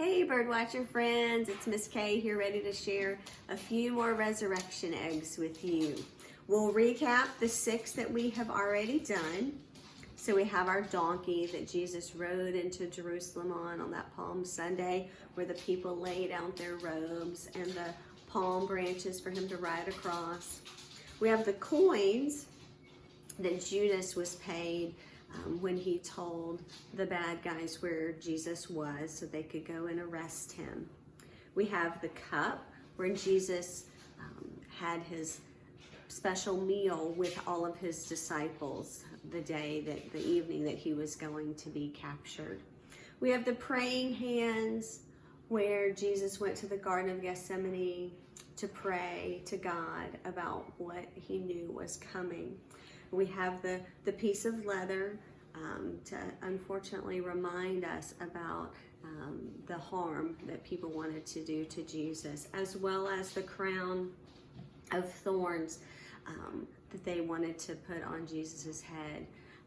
Hey Birdwatcher friends, it's Miss Kay here, ready to share a few more resurrection eggs with you. We'll recap the 6 that we have already done. So we have our donkey that Jesus rode into Jerusalem on that Palm Sunday, where the people laid out their robes and the palm branches for him to ride across. We have the coins that Judas was paid when he told the bad guys where Jesus was so they could go and arrest him. We have the cup where Jesus had his special meal with all of his disciples the evening that he was going to be captured. We have the praying hands where Jesus went to the Garden of Gethsemane to pray to God about what he knew was coming. We have the piece of leather to unfortunately remind us about the harm that people wanted to do to Jesus, as well as the crown of thorns that they wanted to put on Jesus's head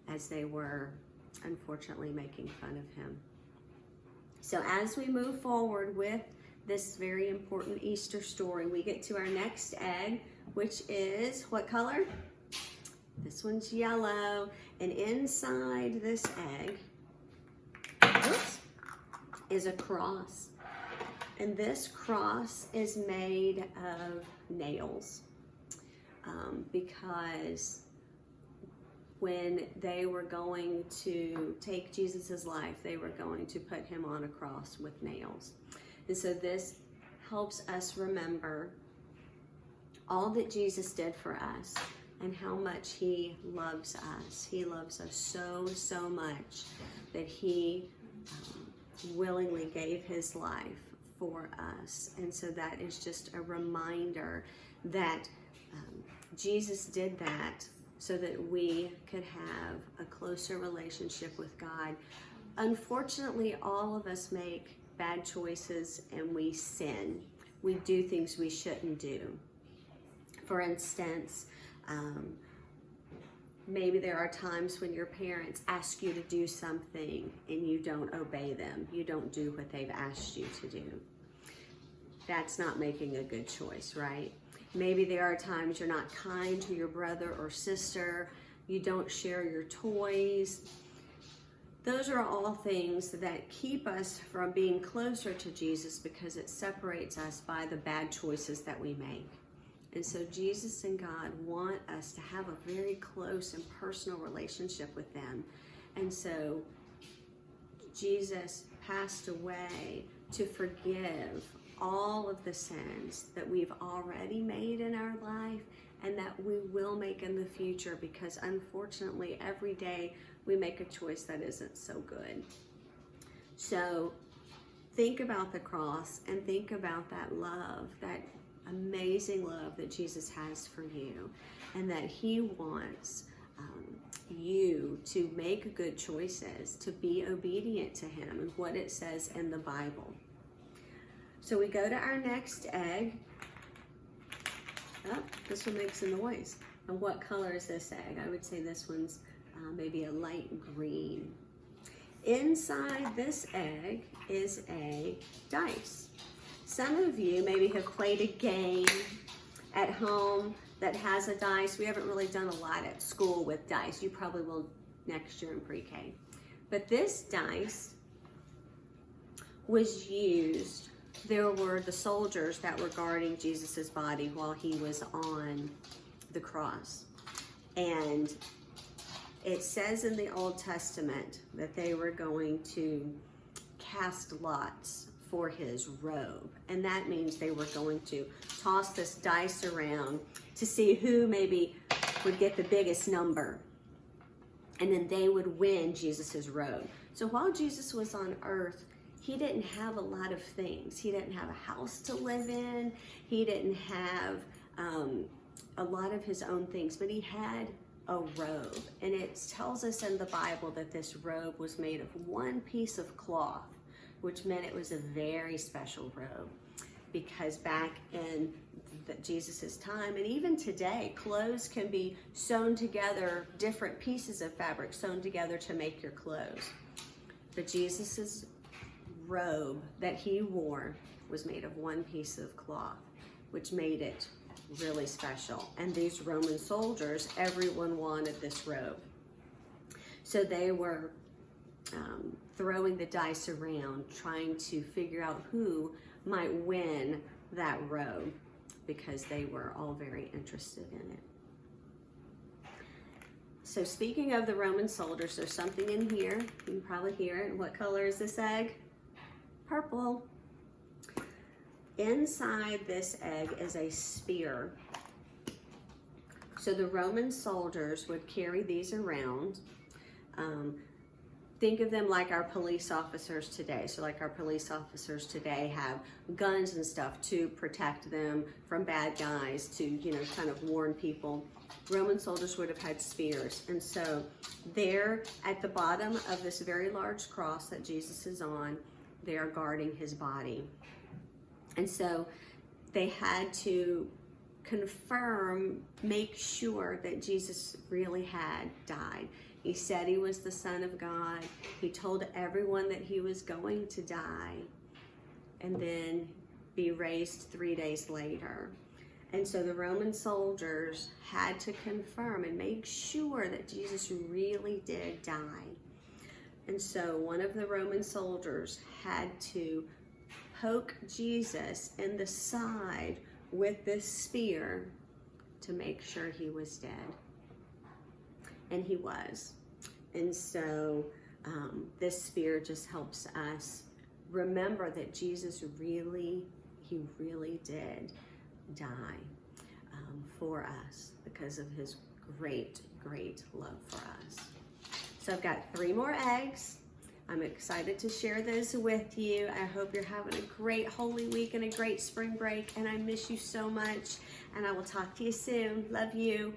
as they were unfortunately making fun of him. So as we move forward with this very important Easter story, we get to our next egg, which is what color? This one's yellow, and inside this egg is a cross. And this cross is made of nails because when they were going to take Jesus's life, they were going to put him on a cross with nails. And so this helps us remember all that Jesus did for us and how much he loves us. He loves us so, so much that he willingly gave his life for us. And so that is just a reminder that Jesus did that so that we could have a closer relationship with God. Unfortunately, all of us make bad choices and we sin. We do things we shouldn't do. For instance, maybe there are times when your parents ask you to do something and you don't obey them. You don't do what they've asked you to do. That's not making a good choice, right? Maybe there are times you're not kind to your brother or sister. You don't share your toys. Those are all things that keep us from being closer to Jesus because it separates us by the bad choices that we make. And so Jesus and God want us to have a very close and personal relationship with them. And so Jesus passed away to forgive all of the sins that we've already made in our life and that we will make in the future, because unfortunately every day we make a choice that isn't so good. So think about the cross and think about that love, that amazing love that Jesus has for you, and that he wants you to make good choices, to be obedient to him and what it says in the Bible. So we go to our next egg. Oh, this one makes a noise. And what color is this egg? I would say this one's maybe a light green. Inside this egg is a dice. Some of you maybe have played a game at home that has a dice. We haven't really done a lot at school with dice. You probably will next year in pre-K. But this dice was used. There were the soldiers that were guarding Jesus's body while he was on the cross. And it says in the Old Testament that they were going to cast lots for his robe. And that means they were going to toss this dice around to see who maybe would get the biggest number. And then they would win Jesus's robe. So while Jesus was on earth, he didn't have a lot of things. He didn't have a house to live in. He didn't have a lot of his own things, but he had a robe. And it tells us in the Bible that this robe was made of one piece of cloth, which meant it was a very special robe, because back in Jesus's time, and even today, clothes can be sewn together, different pieces of fabric sewn together to make your clothes. But Jesus's robe that he wore was made of one piece of cloth, which made it really special. And these Roman soldiers, everyone wanted this robe. So they were throwing the dice around, trying to figure out who might win that robe, because they were all very interested in it. So speaking of the Roman soldiers, there's something in here. You can probably hear it. What color is this egg? Purple. Inside this egg is a spear. So the Roman soldiers would carry these around. Think of them like our police officers today. So like our police officers today have guns and stuff to protect them from bad guys, to, you know, kind of warn people. Roman soldiers would have had spears. And so there at the bottom of this very large cross that Jesus is on, they are guarding his body. And so they had to confirm, make sure that Jesus really had died. He said he was the Son of God. He told everyone that he was going to die and then be raised 3 days later. And so the Roman soldiers had to confirm and make sure that Jesus really did die. And so one of the Roman soldiers had to poke Jesus in the side with this spear to make sure he was dead. And he was. And so this spear just helps us remember that Jesus really did die for us because of his great love for us. So I've got 3 more eggs. I'm excited to share those with you. I hope you're having a great Holy Week and a great spring break, and I miss you so much, and I will talk to you soon. Love you.